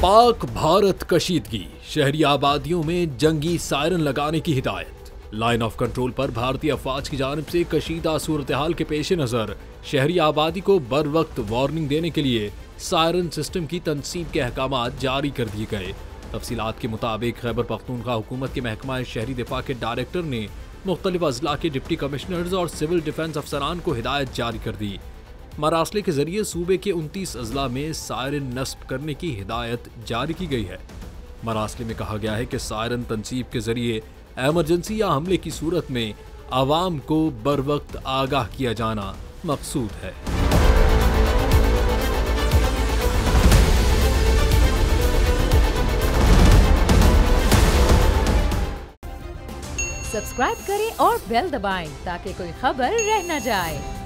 पाक भारत कशीदगी, शहरी आबादियों में जंगी सायरन लगाने की हिदायत। लाइन ऑफ कंट्रोल पर भारतीय अफवाज की जानिब से कशीदा सूरत हाल के पेश नज़र शहरी आबादी को बर वक्त वार्निंग देने के लिए सायरन सिस्टम की तनसीब के अहकामात जारी कर दिए गए। तफसीलात के मुताबिक खैबर पख्तूनख्वा हुकूमत के महकमा शहरी दिफा के डायरेक्टर ने मुख्तलिफ अजला के डिप्टी कमिश्नर्स और सिविल डिफेंस अफसरान को हिदायत जारी कर दी। मरासले के जरिए सूबे के 29 अजला में सायरन नस्ब करने की हिदायत जारी की गई है। मरासले में कहा गया है कि सायरन तनसीब के जरिए एमरजेंसी या हमले की सूरत में आवाम को बर वक्त आगाह किया जाना मकसूद है। सब्सक्राइब करें और बेल दबाएं ताकि कोई खबर रह न जाए।